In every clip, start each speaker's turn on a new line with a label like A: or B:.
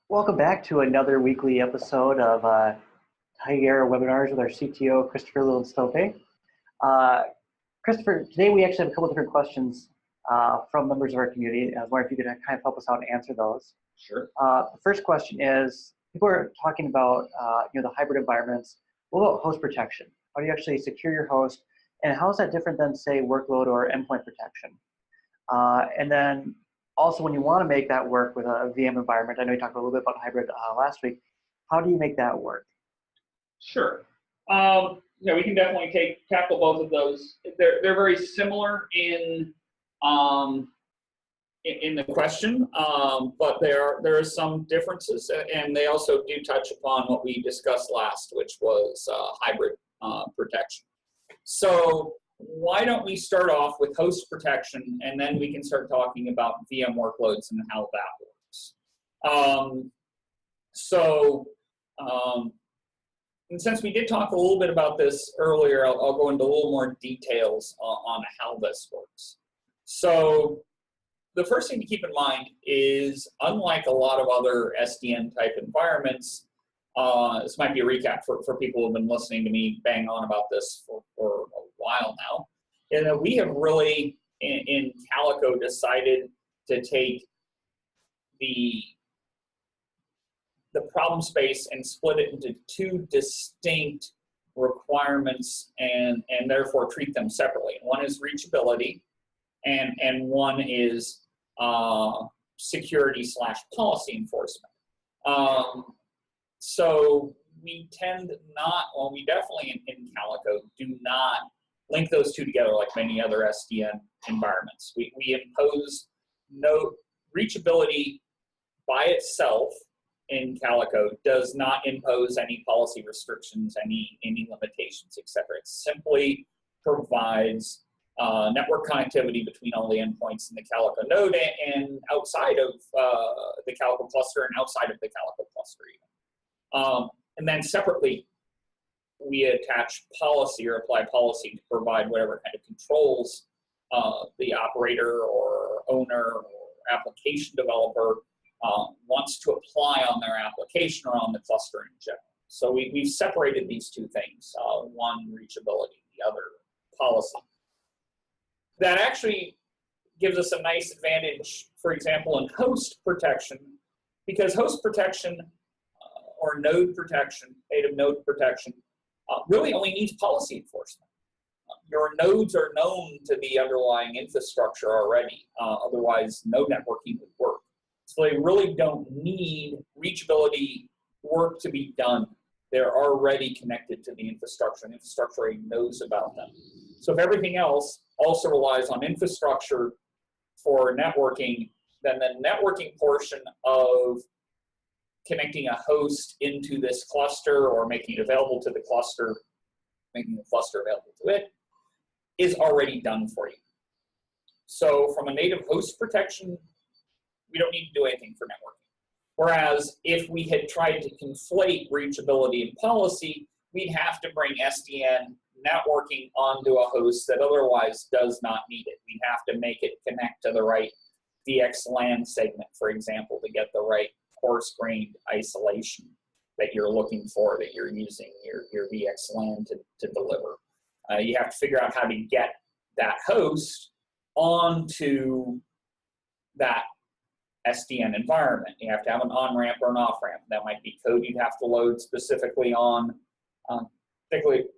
A: Welcome back to another weekly episode of Tiger Webinars with our CTO, Christopher Lillenstope. Christopher, today we actually have a couple different questions from members of our community. I was wondering if you could kind of help us out and answer those.
B: Sure.
A: The first question is, people are talking about the hybrid environments. What about host protection? How do you actually secure your host? And how is that different than, say, workload or endpoint protection? And then also, when you want to make that work with a VM environment, I know you talked a little bit about hybrid last week. How do you make that work?
B: Sure. We can definitely tackle both of those. They're very similar in the question, but there are some differences, and they also do touch upon what we discussed last, which was hybrid protection. So why don't we start off with host protection, and then we can start talking about VM workloads and how that works. And since we did talk a little bit about this earlier, I'll go into a little more details on how this works. So the first thing to keep in mind is, unlike a lot of other SDN type environments, this might be a recap for people who have been listening to me bang on about this for a while now. And we have really, in Calico, decided to take the problem space and split it into two distinct requirements and therefore treat them separately. One is reachability, and one is security/policy enforcement. So we tend not, well, we definitely in Calico do not link those two together like many other SDN environments. We impose no reachability by itself in Calico does not impose any policy restrictions, any limitations, etc. It simply provides network connectivity between all the endpoints in the Calico node and outside of the Calico cluster and outside of the Calico cluster even. And then separately, we attach policy or apply policy to provide whatever kind of controls the operator or owner or application developer wants to apply on their application or on the cluster in general. So we've separated these two things, one reachability, the other policy. That actually gives us a nice advantage, for example, in host protection, because host protection or node protection, native node protection, really only needs policy enforcement. Your nodes are known to the underlying infrastructure already, otherwise no networking would work. So they really don't need reachability work to be done. They're already connected to the infrastructure, and infrastructure already knows about them. So if everything else also relies on infrastructure for networking, then the networking portion of connecting a host into this cluster or making it available to the cluster, making the cluster available to it, is already done for you. So from a native host protection, we don't need to do anything for networking. Whereas if we had tried to conflate reachability and policy, we'd have to bring SDN networking onto a host that otherwise does not need it. We'd have to make it connect to the right VXLAN segment, for example, to get the right coarse-grained isolation that you're looking for, that you're using your VXLAN to deliver. You have to figure out how to get that host onto that SDN environment. You have to have an on-ramp or an off-ramp. That might be code you'd have to load specifically on,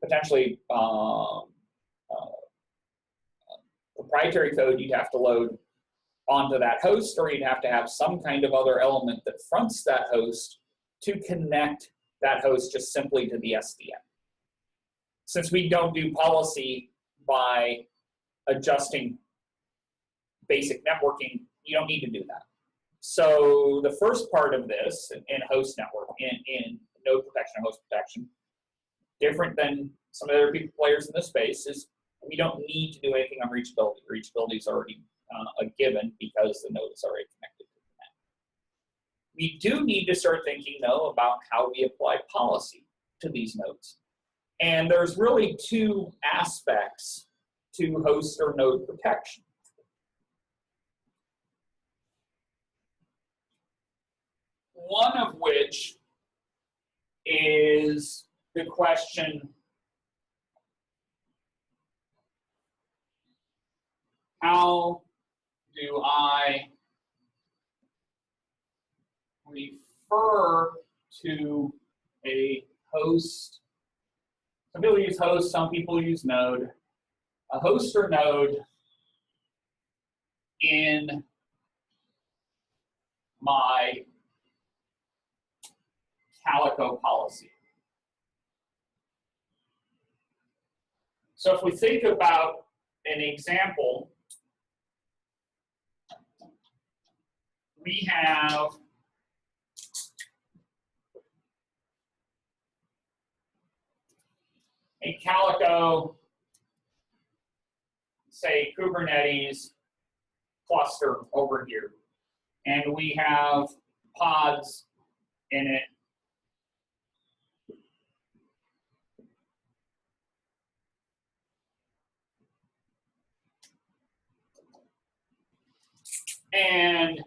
B: potentially proprietary code you'd have to load onto that host, or you'd have to have some kind of other element that fronts that host to connect that host just simply to the SDN. Since we don't do policy by adjusting basic networking, you don't need to do that. So the first part of this in host network, in node protection and host protection, different than some other players in this space, is we don't need to do anything on reachability. Reachability is already a given because the node is already connected to the net. We do need to start thinking, though, about how we apply policy to these nodes. And there's really two aspects to host or node protection. one of which is the question, how do I refer to a host? Some people use host, some people use node. A host or node in my Calico policy. So if we think about an example, we have a Calico, say, Kubernetes cluster over here. And we have pods in it. And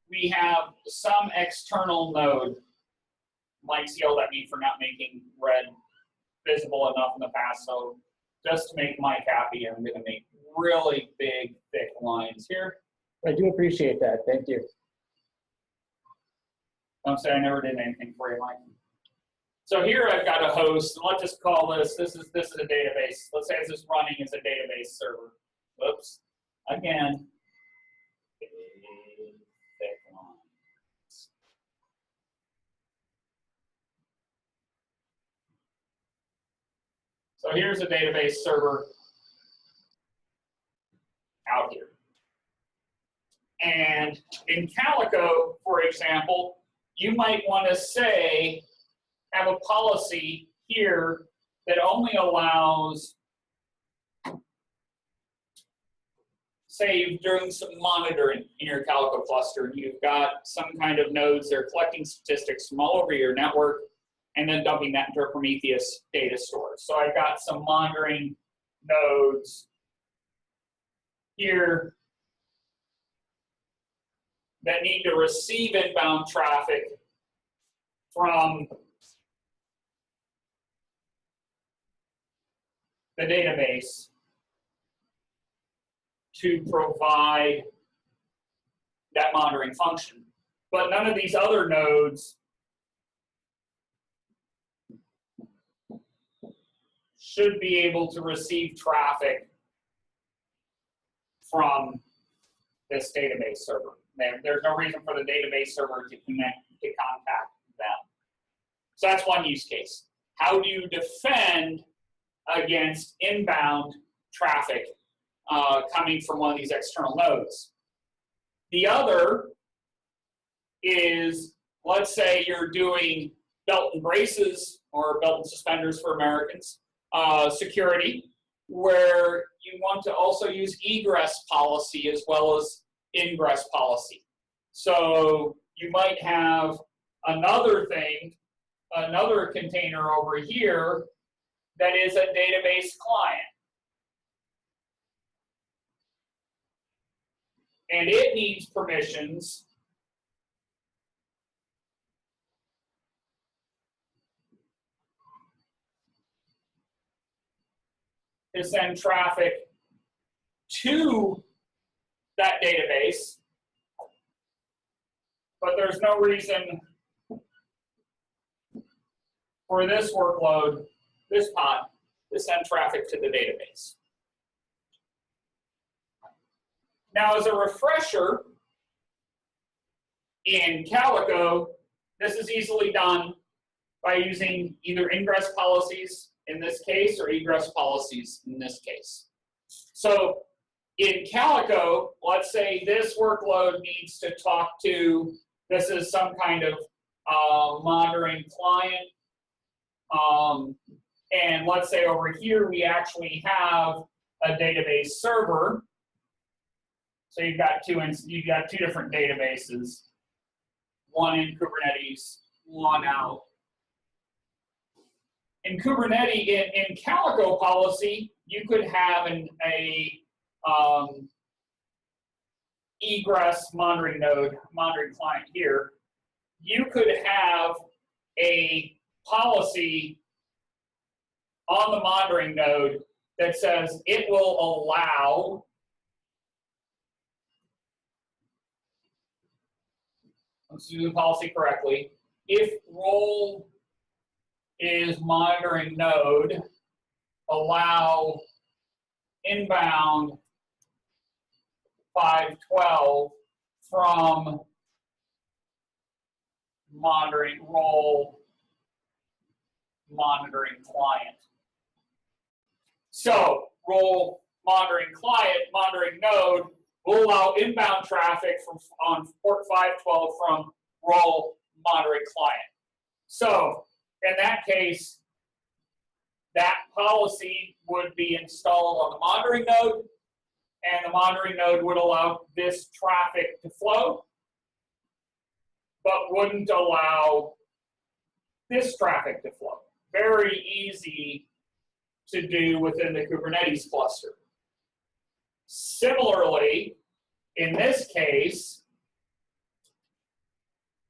B: we have some external node. Mike's yelled at me for not making red visible enough in the past, so just to make Mike happy, I'm going to make really big, thick lines here.
A: I do appreciate that. Thank you.
B: Don't say I never did anything for you, Mike. So here I've got a host, and let's just call this is a database. Let's say this is running as a database server. Oops. Again. Big, thick lines. So here's a database server out here. And in Calico, for example, you might want to say, have a policy here that only allows, say you're doing some monitoring in your Calico cluster, and you've got some kind of nodes that are collecting statistics from all over your network and then dumping that into a Prometheus data store. So I've got some monitoring nodes here that need to receive inbound traffic from the database to provide that monitoring function. But none of these other nodes should be able to receive traffic from this database server. There's no reason for the database server to contact them. So that's one use case. How do you defend against inbound traffic coming from one of these external nodes? The other is, let's say you're doing belt and braces or belt and suspenders for Americans, security, where you want to also use egress policy as well as ingress policy. So you might have another thing, another container over here that is a database client. And it needs permissions to send traffic to that database, but there's no reason for this workload, this pod, to send traffic to the database. Now, as a refresher, in Calico, this is easily done by using either ingress policies in this case or egress policies in this case. So in Calico, let's say this workload needs to talk to, this is some kind of monitoring client. And let's say over here, we actually have a database server. So you've got two different databases, one in Kubernetes, one out. In Kubernetes, in Calico policy, you could have a egress monitoring node, monitoring client here, you could have a policy on the monitoring node that says it will allow let's do the policy correctly. If role is monitoring node, allow inbound 512 from monitoring role monitoring client. So role monitoring client, monitoring node will allow inbound traffic from on port 512 from role monitoring client. So in that case, that policy would be installed on the monitoring node, and the monitoring node would allow this traffic to flow, but wouldn't allow this traffic to flow. Very easy to do within the Kubernetes cluster. Similarly, in this case,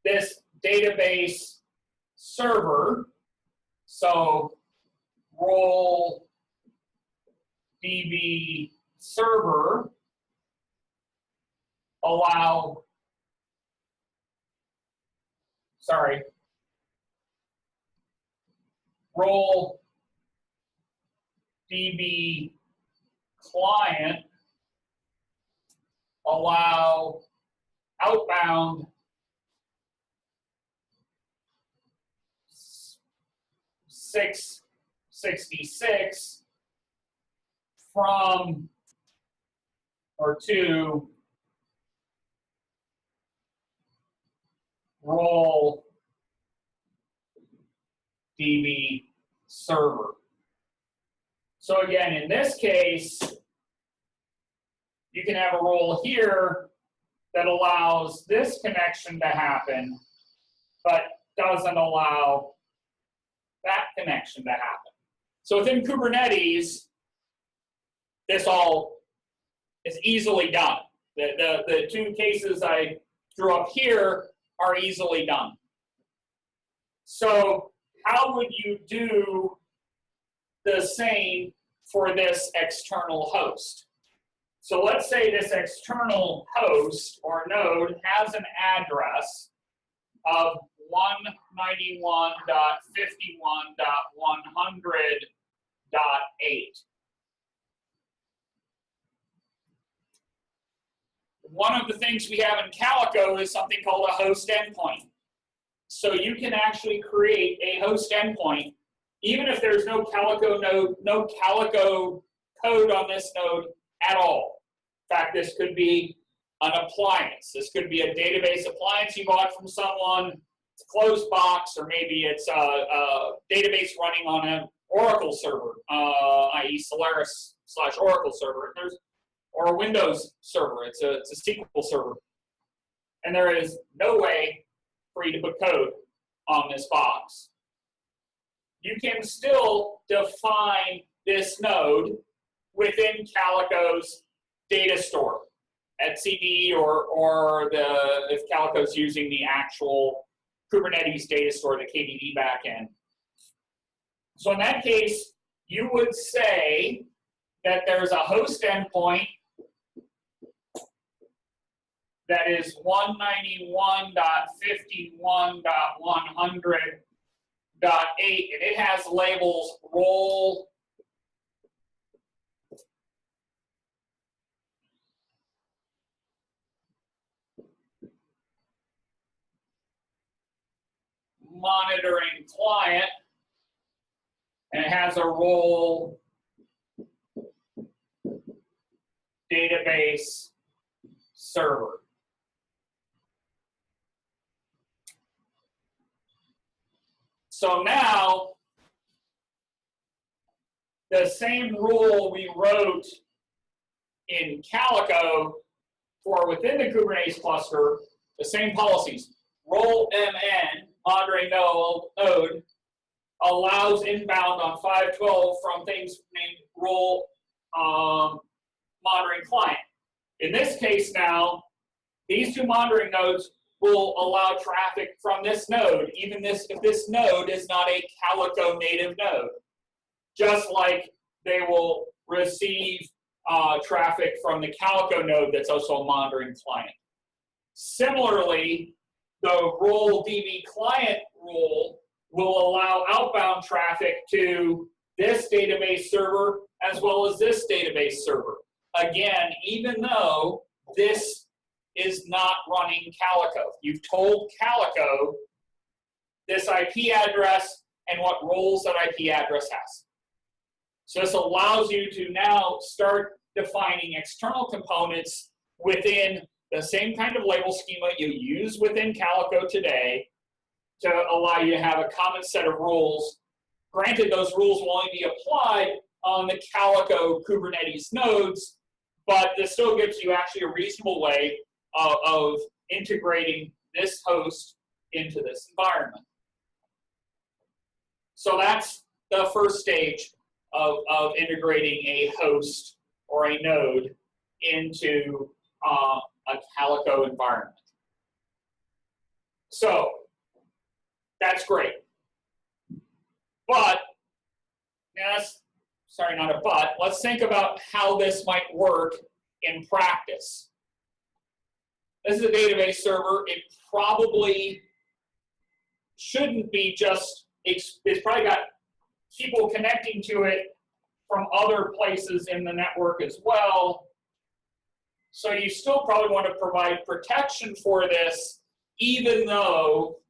B: this database server, so role DB server, allow, role DB client, allow outbound 666 from or to role DB server. So again, in this case, you can have a role here that allows this connection to happen, but doesn't allow that connection to happen. So within Kubernetes, this all is easily done. The two cases I drew up here are easily done. So how would you do the same for this external host? So let's say this external host or node has an address of 191.51.100.8. One of the things we have in Calico is something called a host endpoint. So you can actually create a host endpoint, even if there's no Calico node, no Calico code on this node at all. In fact, this could be an appliance. This could be a database appliance you bought from someone. It's a closed box, or maybe it's a database running on an Oracle server, i.e. Solaris/Oracle server. Or a Windows server. It's a SQL server. And there is no way for you to put code on this box. You can still define this node within Calico's data store at CDE or if Calico's using the actual Kubernetes data store, the KDD backend. So in that case, you would say that there's a host endpoint that is 191.51.100.8, and it has labels role, monitoring client, and it has a role database server. So now, the same rule we wrote in Calico for within the Kubernetes cluster, the same policies. Role MN, monitoring node, allows inbound on 512 from things named role monitoring client. In this case now, these two monitoring nodes will allow traffic from this node, even if this node is not a Calico native node. Just like they will receive traffic from the Calico node that's also a monitoring client. Similarly, the role DB client rule will allow outbound traffic to this database server as well as this database server. Again, even though this is not running Calico. You've told Calico this IP address and what roles that IP address has. So this allows you to now start defining external components within the same kind of label schema you use within Calico today to allow you to have a common set of rules. Granted, those rules will only be applied on the Calico Kubernetes nodes, but this still gives you actually a reasonable way of integrating this host into this environment. So that's the first stage of integrating a host or a node into a Calico environment. So that's great. But, sorry, not a but, let's think about how this might work in practice. This is a database server. It probably shouldn't be just, it's probably got people connecting to it from other places in the network as well. So you still probably want to provide protection for this, even though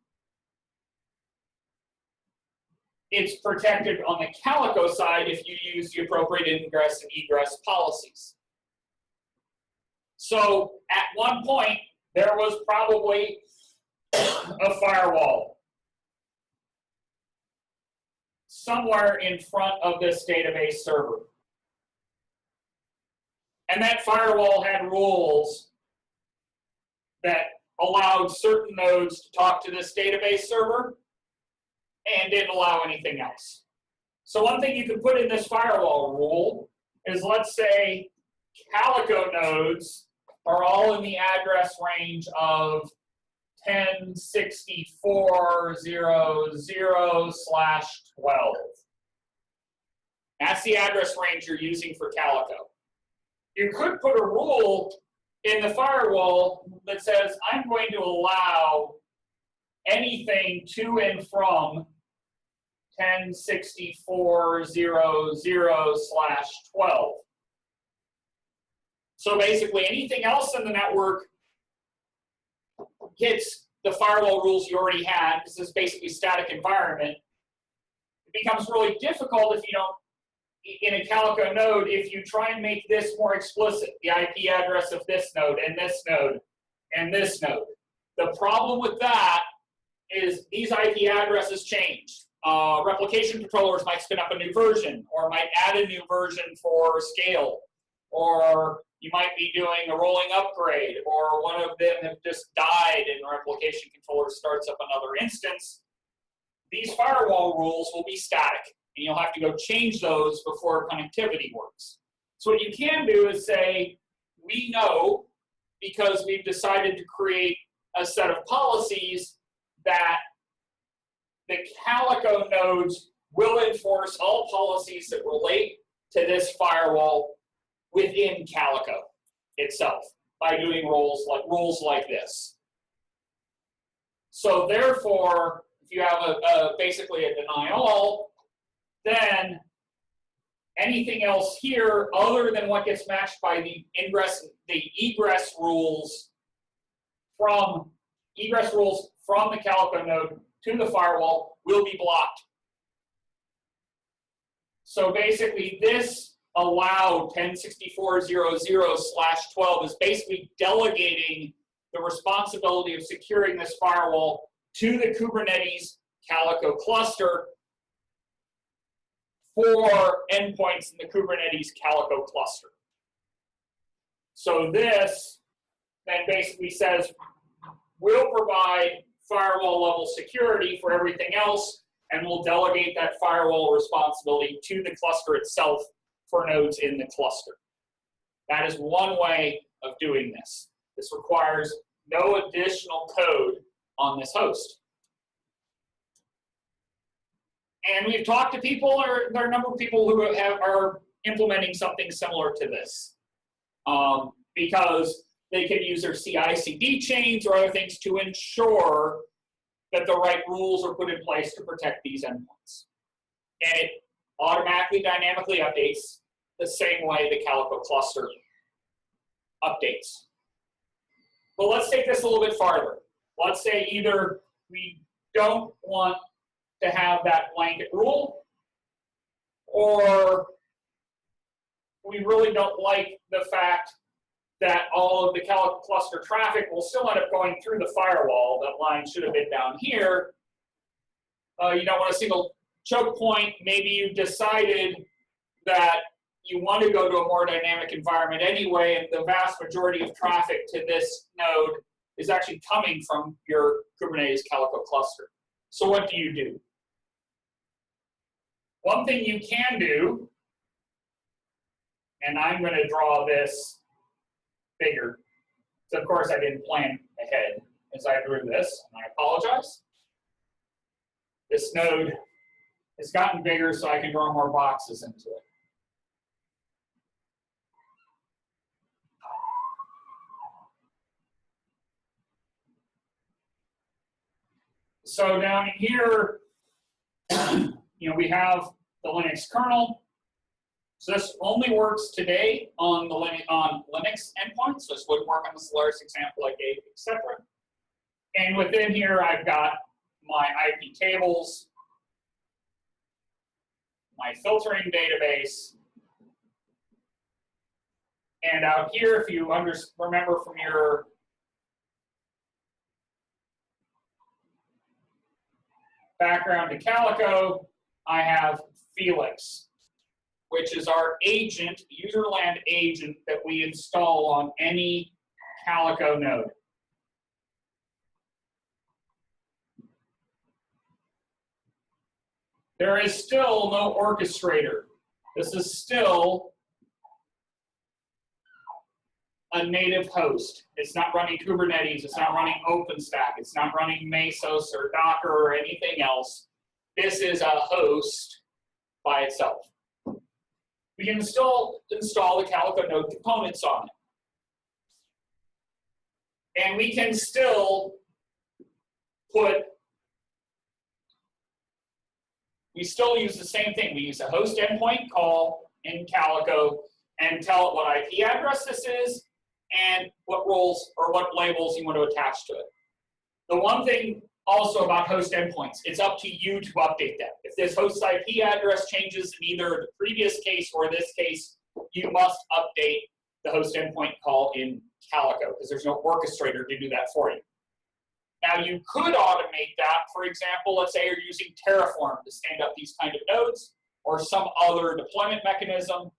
B: it's protected on the Calico side if you use the appropriate ingress and egress policies. So at one point, there was probably a firewall somewhere in front of this database server. And that firewall had rules that allowed certain nodes to talk to this database server and didn't allow anything else. So one thing you can put in this firewall rule is, let's say Calico nodes are all in the address range of 10.64.0.0/12. That's the address range you're using for Calico. You could put a rule in the firewall that says, I'm going to allow anything to and from 10.64.0.0/12. So basically, anything else in the network hits the firewall rules you already had, because it's basically a static environment. It becomes really difficult if you don't, in a Calico node, if you try and make this more explicit, the IP address of this node, and this node, and this node. The problem with that is these IP addresses change. Replication controllers might spin up a new version, or might add a new version for scale, or you might be doing a rolling upgrade, or one of them have just died and replication controller starts up another instance. These firewall rules will be static, and you'll have to go change those before connectivity works. So what you can do is say, we know, because we've decided to create a set of policies, that the Calico nodes will enforce all policies that relate to this firewall within Calico itself by doing rules like this. So therefore, if you have basically a deny all, then anything else here other than what gets matched by the egress rules from the Calico node to the firewall will be blocked. So basically, this allowed 10.64.0.0/12 is basically delegating the responsibility of securing this firewall to the Kubernetes Calico cluster for endpoints in the Kubernetes Calico cluster. So this then basically says, we'll provide firewall level security for everything else, and we'll delegate that firewall responsibility to the cluster itself for nodes in the cluster. That is one way of doing this. This requires no additional code on this host. And we've talked to people, or there are a number of people who are implementing something similar to this, because they can use their CI/CD chains or other things to ensure that the right rules are put in place to protect these endpoints. And it automatically, dynamically updates the same way the Calico cluster updates. But let's take this a little bit farther. Let's say either we don't want to have that blanket rule, or we really don't like the fact that all of the Calico cluster traffic will still end up going through the firewall. That line should have been down here. You don't want a single choke point. Maybe you've decided that you want to go to a more dynamic environment anyway, and the vast majority of traffic to this node is actually coming from your Kubernetes Calico cluster. So what do? One thing you can do, and I'm going to draw this bigger. So of course I didn't plan ahead as I drew this, and I apologize. This node has gotten bigger so I can draw more boxes into it. So down here, we have the Linux kernel. So this only works today on the Linux endpoints. So this wouldn't work on the Solaris example I gave, etc. And within here, I've got my IP tables, my filtering database, and out here, if you remember from your background to Calico, I have Felix, which is our agent, userland agent that we install on any Calico node. There is still no orchestrator. This is still a native host. It's not running Kubernetes, it's not running OpenStack, it's not running Mesos or Docker or anything else. This is a host by itself. We can still install the Calico node components on it. And we can still we still use the same thing. We use a host endpoint call in Calico and tell it what IP address this is and what roles or what labels you want to attach to it. The one thing also about host endpoints, it's up to you to update them. If this host IP address changes in either the previous case or this case, you must update the host endpoint call in Calico because there's no orchestrator to do that for you. Now you could automate that. For example, let's say you're using Terraform to stand up these kind of nodes or some other deployment mechanism.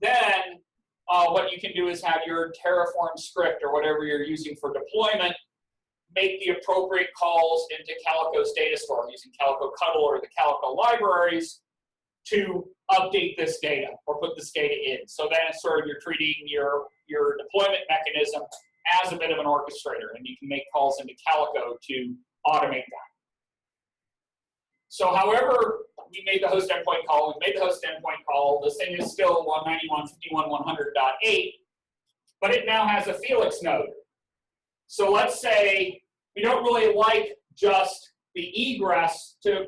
B: Then what you can do is have your Terraform script or whatever you're using for deployment make the appropriate calls into Calico's data store using Calico Cuddle or the Calico libraries to update this data or put this data in. So then it's sort of you're treating your deployment mechanism as a bit of an orchestrator, and you can make calls into Calico to automate that. So however we made the host endpoint call, we made the host endpoint call, this thing is still 191.51.100.8, but it now has a Felix node. So let's say we don't really like just the egress to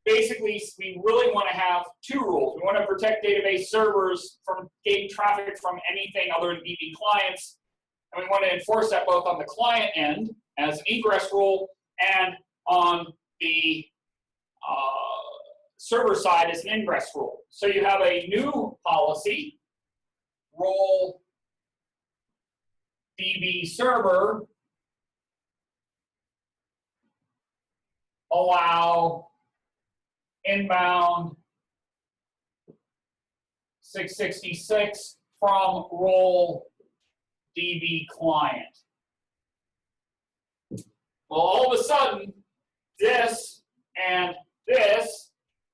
B: basically, we really want to have two rules. We want to protect database servers from getting traffic from anything other than DB clients, and we want to enforce that both on the client end as an egress rule and on the server side as an ingress rule. So you have a new policy, role DB server, allow inbound 666 from role DB client. Well, all of a sudden, this and this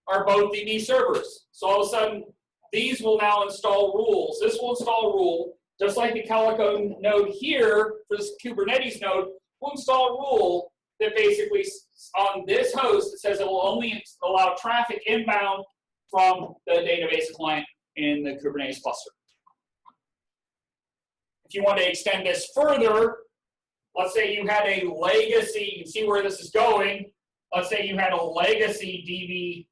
B: are both DB servers. So all of a sudden, these will now install rules. This will install a rule just like the Calico node here for this Kubernetes node, we'll install a rule that basically on this host, it says it will only allow traffic inbound from the database client in the Kubernetes cluster. If you want to extend this further, let's say you had a legacy, you can see where this is going. Let's say you had a legacy DB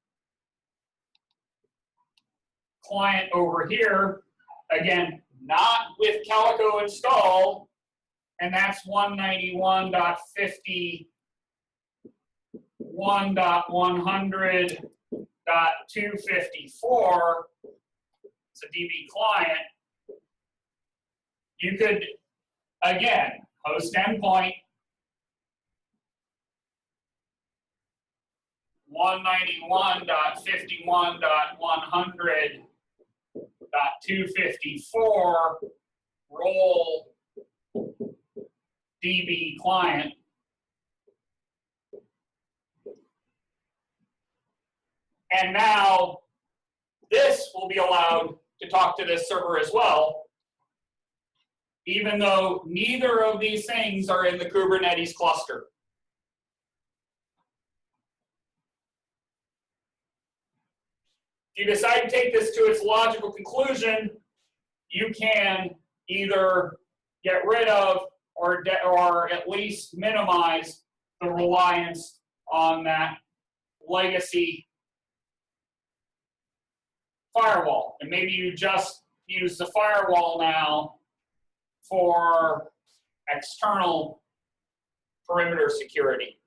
B: client over here, again, not with Calico installed, and that's 191.51.100.254. It's a DB client. You could, again, host endpoint 191.51.100.254 role DB client. And now this will be allowed to talk to this server as well, even though neither of these things are in the Kubernetes cluster. If you decide to take this to its logical conclusion, you can either get rid of or at least minimize the reliance on that legacy firewall. And maybe you just use the firewall now for external perimeter security.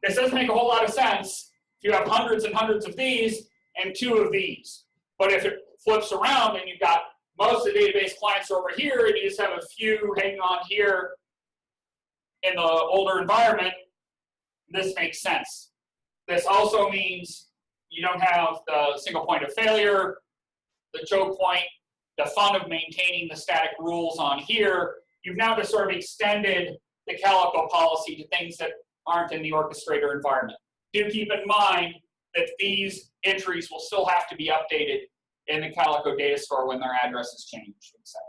B: This doesn't make a whole lot of sense if you have hundreds and hundreds of these and 2 of these. But if it flips around and you've got most of the database clients over here and you just have a few hanging on here in the older environment, this makes sense. This also means you don't have the single point of failure, the choke point, the fun of maintaining the static rules on here. You've now just sort of extended the Calico policy to things that aren't in the orchestrator environment. Do keep in mind that these entries will still have to be updated in the Calico data store when their addresses change, etc.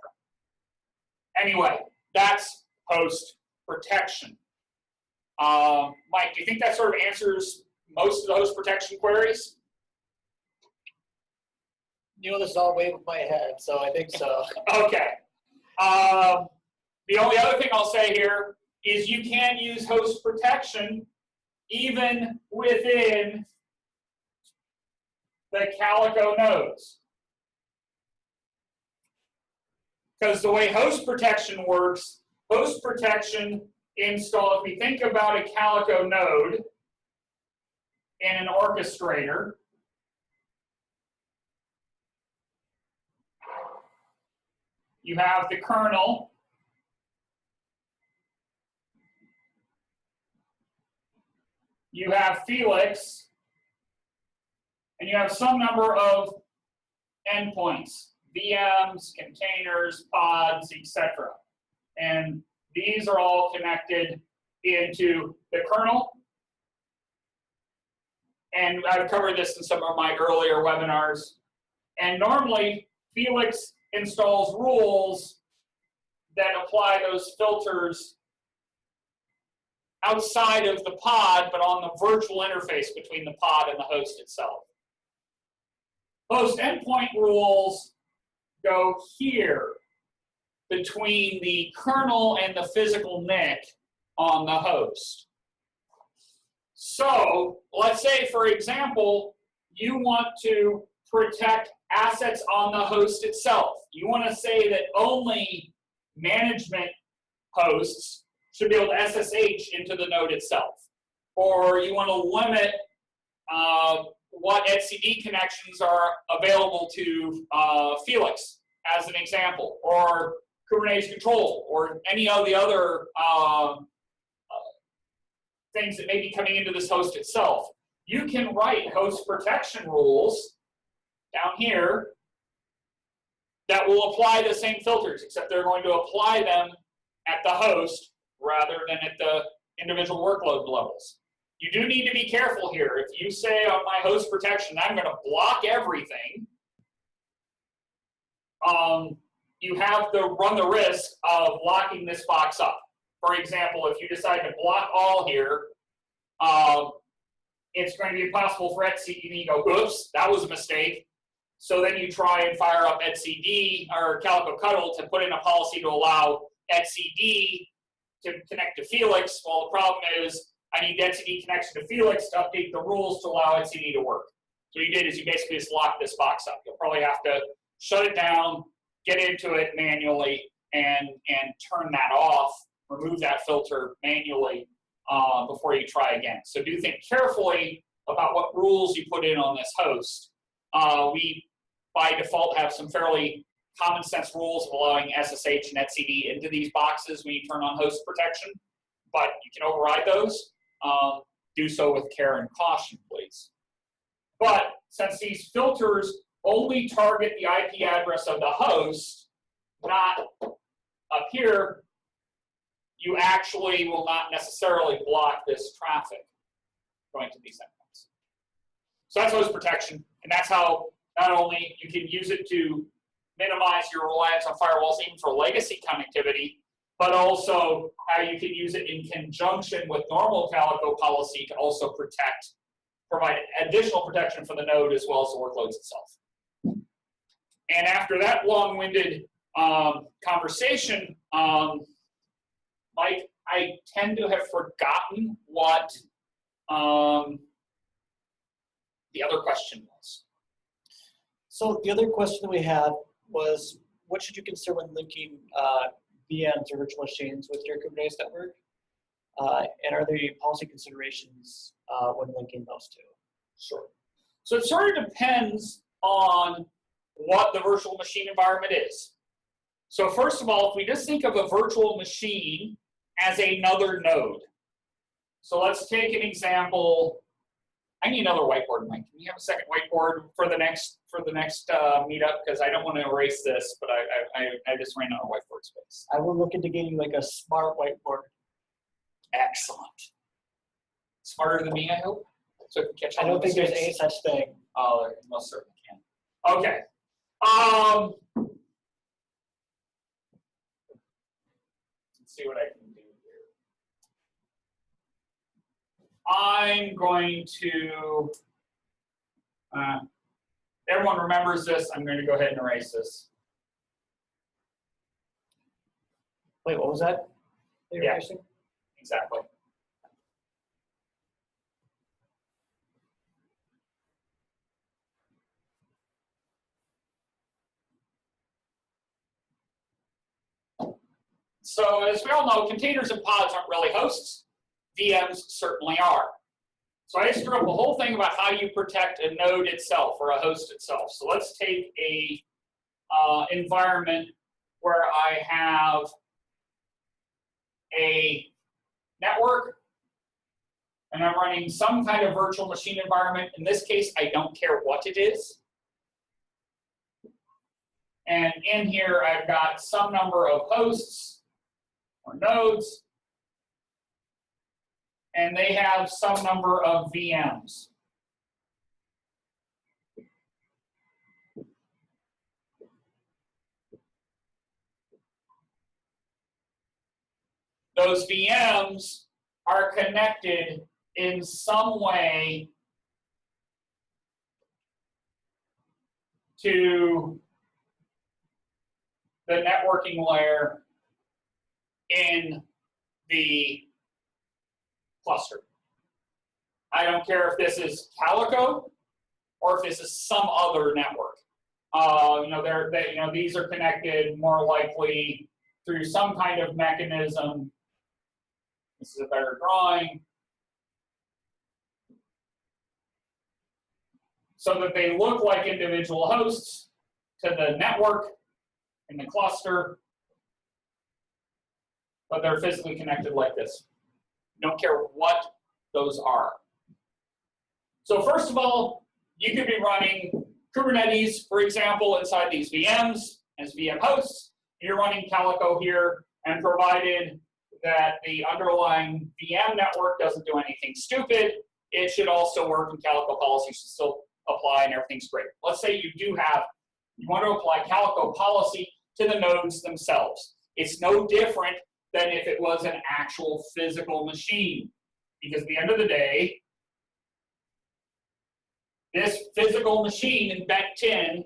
B: Anyway, that's host protection. Mike, do you think that sort of answers most of the host protection queries?
C: You know, this is all way with my head, so I think so.
B: Okay. The only other thing I'll say here is you can use host protection even within the Calico nodes. Because the way host protection works, host protection install, if we think about a Calico node in an orchestrator, you have the kernel, you have Felix, and you have some number of endpoints, VMs, containers, pods, etc. And these are all connected into the kernel. And I've covered this in some of my earlier webinars. And normally, Felix installs rules that apply those filters outside of the pod, but on the virtual interface between the pod and the host itself. Host endpoint rules go here between the kernel and the physical NIC on the host. So let's say, for example, you want to protect assets on the host itself. You want to say that only management hosts should be able to SSH into the node itself. Or you want to limit what etcd connections are available to Felix, as an example, or Kubernetes control, or any of the other things that may be coming into this host itself. You can write host protection rules down here that will apply the same filters, except they're going to apply them at the host rather than at the individual workload levels. You do need to be careful here. If you say on my host protection, I'm going to block everything, you have to run the risk of locking this box up. For example, if you decide to block all here, it's going to be impossible for etcd to go, oops, that was a mistake. So then you try and fire up etcd or Calico Cuddle to put in a policy to allow etcd to connect to Felix. Well, the problem is I need etcd connection to Felix to update the rules to allow etcd to work. So what you did is you basically just locked this box up. You'll probably have to shut it down, get into it manually, and turn that off, remove that filter manually before you try again. So do think carefully about what rules you put in on this host. We, by default, have some fairly common sense rules of allowing SSH and etcd into these boxes when you turn on host protection, but you can override those. Do so with care and caution, please. But since these filters only target the IP address of the host, not up here, you actually will not necessarily block this traffic going to these endpoints. So that's host protection, and that's how not only you can use it to minimize your reliance on firewalls even for legacy connectivity, but also how you can use it in conjunction with normal Calico policy to also provide additional protection for the node as well as the workloads itself. And after that long-winded conversation, Mike, I tend to have forgotten what the other question was.
C: So the other question that we had was, what should you consider when linking VMs or virtual machines with your Kubernetes network? And are there any policy considerations when linking those two?
B: Sure. So it sort of depends on what the virtual machine environment is. So first of all, if we just think of a virtual machine as another node. So let's take an example. I need another whiteboard, Mike. Can you have a second whiteboard for the next meetup? Because I don't want to erase this, but I just ran out of whiteboard space.
C: I will look into getting you like a smart whiteboard.
B: Excellent. Smarter than me, I hope. So I can catch
C: I don't think there's any such thing.
B: Oh, there most certainly can. Okay. Let's see what I can do here. I'm going to, everyone remembers this. I'm going to go ahead and erase this.
C: Wait, what was that?
B: Yeah, exactly. So as we all know, containers and pods aren't really hosts. VMs certainly are. So I screwed up the whole thing about how you protect a node itself or a host itself. So let's take a environment where I have a network and I'm running some kind of virtual machine environment. In this case, I don't care what it is. And in here, I've got some number of hosts or nodes, and they have some number of VMs. Those VMs are connected in some way to the networking layer in the cluster. I don't care if this is Calico or if this is some other network. These are connected more likely through some kind of mechanism. This is a better drawing. So that they look like individual hosts to the network in the cluster, but they're physically connected like this. Don't care what those are. So first of all, you could be running Kubernetes, for example, inside these VMs as VM hosts. You're running Calico here, and provided that the underlying VM network doesn't do anything stupid, it should also work, and Calico policy should still apply, and everything's great. Let's say you do have You want to apply Calico policy to the nodes themselves. It's no different than if it was an actual physical machine. Because at the end of the day, this physical machine in Bent 10,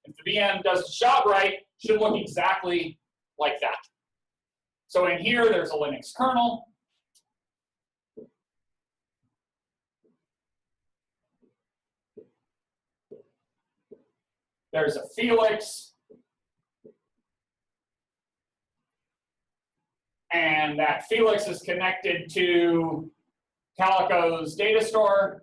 B: if the VM does its job right, should look exactly like that. So in here, there's a Linux kernel. There's a Felix. And that Felix is connected to Calico's data store.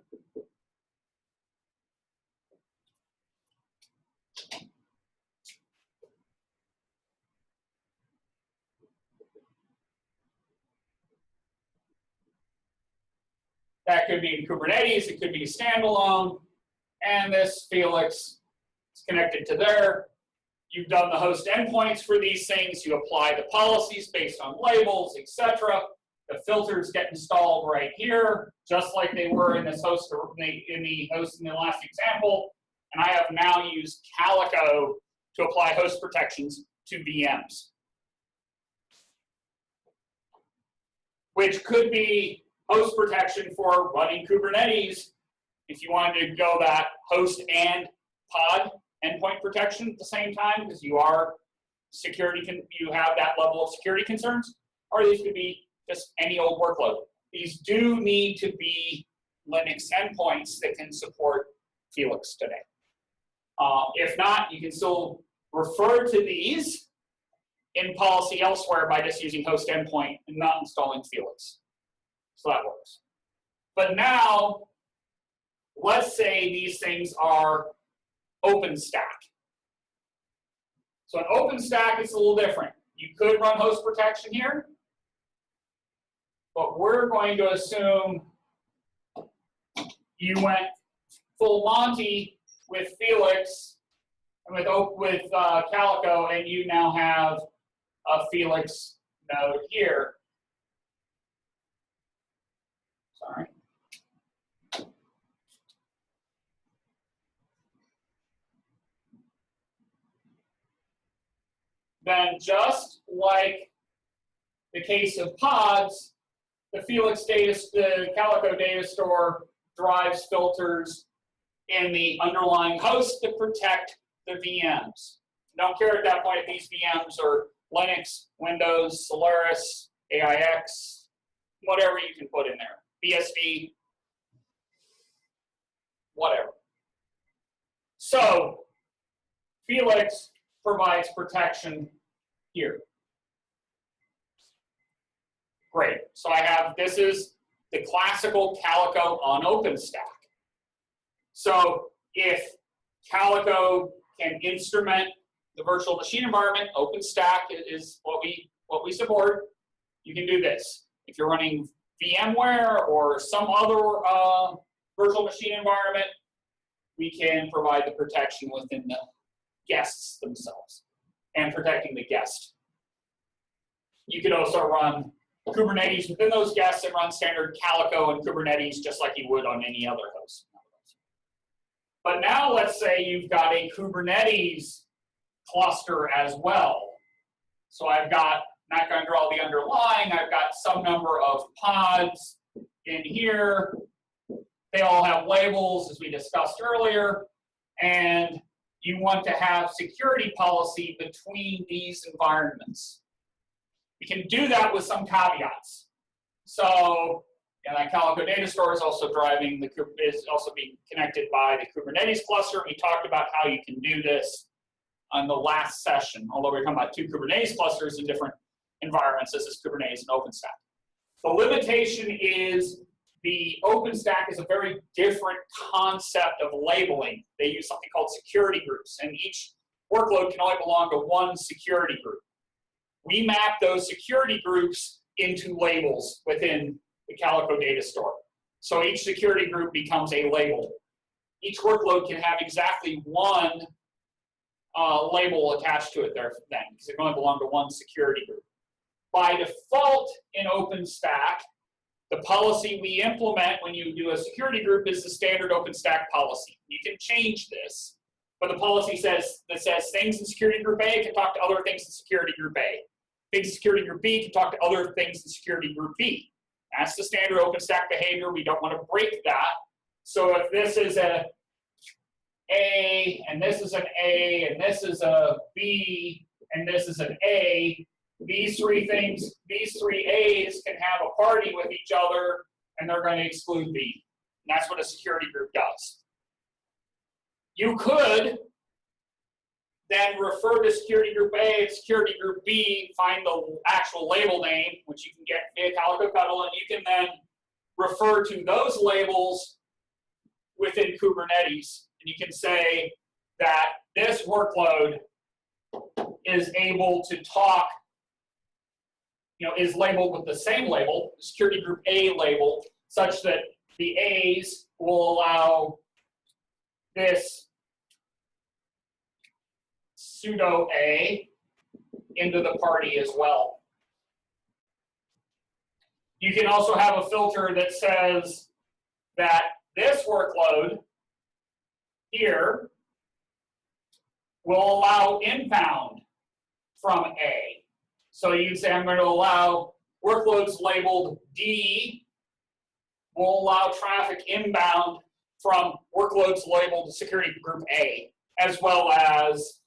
B: That could be in Kubernetes, it could be standalone, and this Felix is connected to there. You've done the host endpoints for these things, you apply the policies based on labels, etc. The filters get installed right here, just like they were in this host in the last example. And I have now used Calico to apply host protections to VMs, which could be host protection for running Kubernetes if you wanted to go that host and pod endpoint protection at the same time, because you are you have that level of security concerns, or these could be just any old workload. These do need to be Linux endpoints that can support Felix today. If not, you can still refer to these in policy elsewhere by just using host endpoint and not installing Felix. So that works. But now, let's say these things are OpenStack. So an OpenStack is a little different. You could run host protection here, but we're going to assume you went full Monty with Felix and with Calico, and you now have a Felix node here. Sorry. Then just like the case of pods, the Calico data store drives filters in the underlying host to protect the VMs. Don't care at that point if these VMs are Linux, Windows, Solaris, AIX, whatever you can put in there. BSD, whatever. So Felix provides protection here. Great. So I have, this is the classical Calico on OpenStack. So if Calico can instrument the virtual machine environment, OpenStack is what we support. You can do this. If you're running VMware or some other virtual machine environment, we can provide the protection within the guests themselves and protecting the guest. You could also run Kubernetes within those guests and run standard Calico and Kubernetes just like you would on any other host. But now let's say you've got a Kubernetes cluster as well. So I've got, not going to draw the underlying, I've got some number of pods in here. They all have labels, as we discussed earlier, and you want to have security policy between these environments. You can do that with some caveats. So, that Calico data store is also being connected by the Kubernetes cluster. We talked about how you can do this on the last session, although we're talking about two Kubernetes clusters in different environments. This is Kubernetes and OpenStack. The limitation is the OpenStack is a very different concept of labeling. They use something called security groups, and each workload can only belong to one security group. We map those security groups into labels within the Calico data store. So each security group becomes a label. Each workload can have exactly one label attached to it there then, because it can only belong to one security group. By default in OpenStack, the policy we implement when you do a security group is the standard OpenStack policy. You can change this, but the policy says things in security group A can talk to other things in security group A. Things in security group B can talk to other things in security group B. That's the standard OpenStack behavior. We don't want to break that. So if this is a and this is an A, and this is a B, and this is an A, these three things, these three A's can have a party with each other, and they're going to exclude B. And that's what a security group does. You could then refer to security group A and security group B, find the actual label name, which you can get via Calico Cuddle, and you can then refer to those labels within Kubernetes. And you can say that this workload is able to talk, is labeled with the same label, security group A label, such that the A's will allow this pseudo A into the party as well. You can also have a filter that says that this workload here will allow inbound from A. So you can say I'm going to allow workloads labeled D will allow traffic inbound from workloads labeled security group A, as well as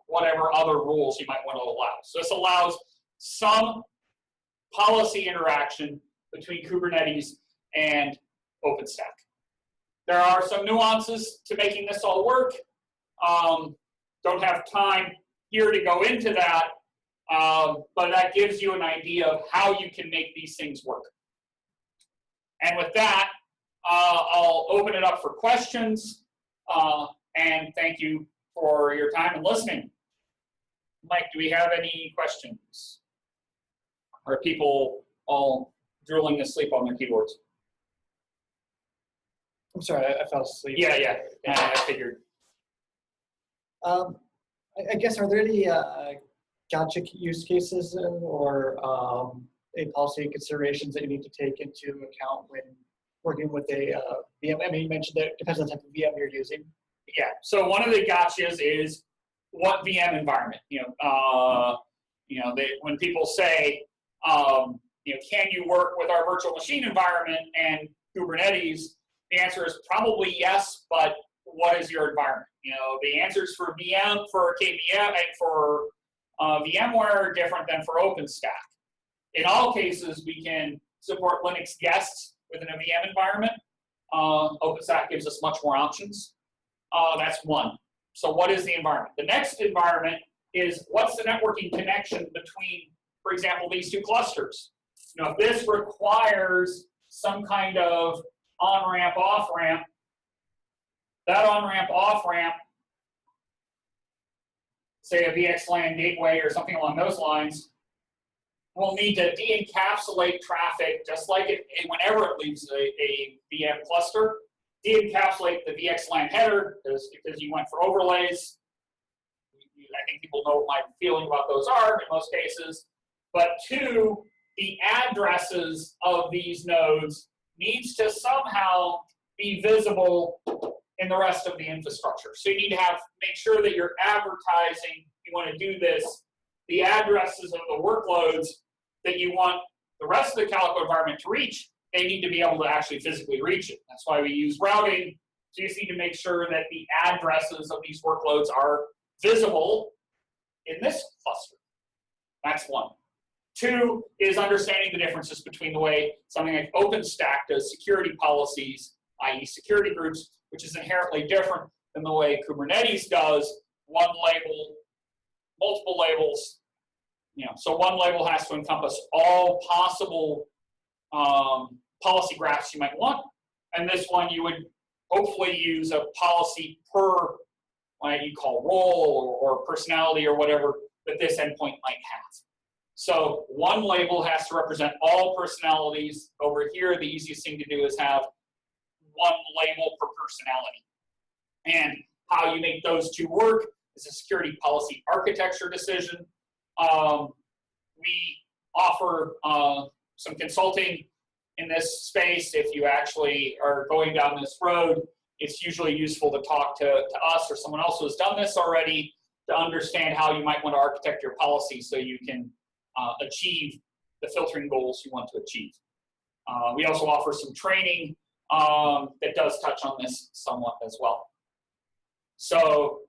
B: whatever other rules you might want to allow. So this allows some policy interaction between Kubernetes and OpenStack. There are some nuances to making this all work. Don't have time here to go into that, but that gives you an idea of how you can make these things work. And with that, I'll open it up for questions, and thank you for your time and listening. Mike, do we have any questions? Are people all drooling asleep on their keyboards?
C: I'm sorry, I fell asleep.
B: Yeah, I figured.
C: I guess, are there any gotcha use cases or any policy considerations that you need to take into account when working with a VM? I mean, you mentioned that it depends on the type of VM you're using.
B: Yeah, so one of the gotchas is what VM environment. When people say, can you work with our virtual machine environment and Kubernetes? The answer is probably yes, but what is your environment? The answers for VM, for KVM, and for VMware are different than for OpenStack. In all cases, we can support Linux guests within a VM environment. OpenStack gives us much more options. That's one. So what is the environment? The next environment is what's the networking connection between, for example, these two clusters? If this requires some kind of on-ramp, off-ramp, that on-ramp, off-ramp, say a VXLAN gateway or something along those lines, will need to de-encapsulate traffic just like whenever it leaves a VM cluster, de-encapsulate the VXLAN header because you went for overlays. I think people know what my feeling about those are in most cases. But two, the addresses of these nodes needs to somehow be visible in the rest of the infrastructure. So you need to make sure that you're advertising, you want to do this, the addresses of the workloads that you want the rest of the Calico environment to reach, they need to be able to actually physically reach it. That's why we use routing. So you just need to make sure that the addresses of these workloads are visible in this cluster. That's one. Two is understanding the differences between the way something like OpenStack does security policies, i.e. security groups, which is inherently different than the way Kubernetes does one label, multiple labels. So one label has to encompass all possible policy graphs you might want. And this one you would hopefully use a policy per what you call role or personality or whatever that this endpoint might have. So one label has to represent all personalities. Over here, the easiest thing to do is have one label per personality. And how you make those two work is a security policy architecture decision. We offer some consulting in this space if you actually are going down this road. it's usually useful to talk to us or someone else who has done this already to understand how you might want to architect your policy so you can achieve the filtering goals you want to achieve. We also offer some training that does touch on this somewhat as well. So,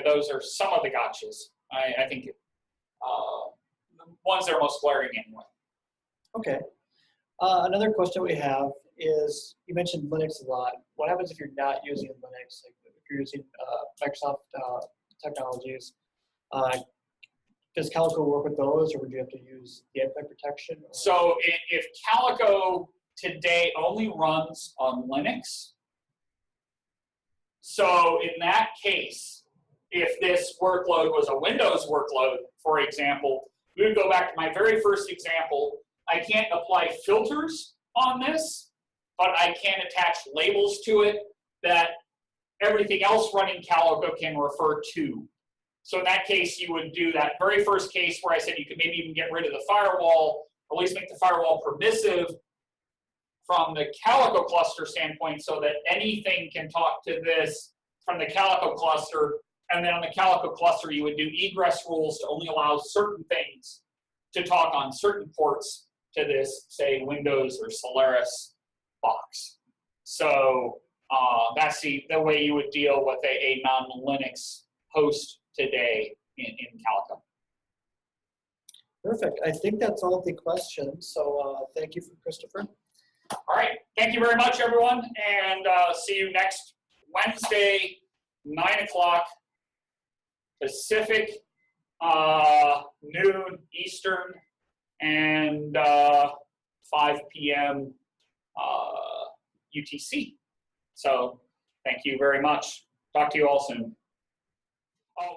B: those are some of the gotchas. I think the ones that are most glaring anyway.
C: Okay. Another question we have is, you mentioned Linux a lot. What happens if you're not using Linux? Like if you're using Microsoft technologies, does Calico work with those, or would you have to use the endpoint protection? Or?
B: So if Calico today only runs on Linux, so in that case, if this workload was a Windows workload, for example, we would go back to my very first example. I can't apply filters on this, but I can attach labels to it that everything else running Calico can refer to. So in that case, you would do that very first case where I said you could maybe even get rid of the firewall, or at least make the firewall permissive from the Calico cluster standpoint so that anything can talk to this from the Calico cluster. And then on the Calico cluster, you would do egress rules to only allow certain things to talk on certain ports to this, say, Windows or Solaris box. So that's the way you would deal with a non-Linux host today in Calico.
C: Perfect. I think that's all the questions. So thank you, Christopher.
B: All right. Thank you very much, everyone. And see you next Wednesday, 9 o'clock Pacific, noon Eastern, and 5 p.m. UTC. So thank you very much. Talk to you all soon. Oh.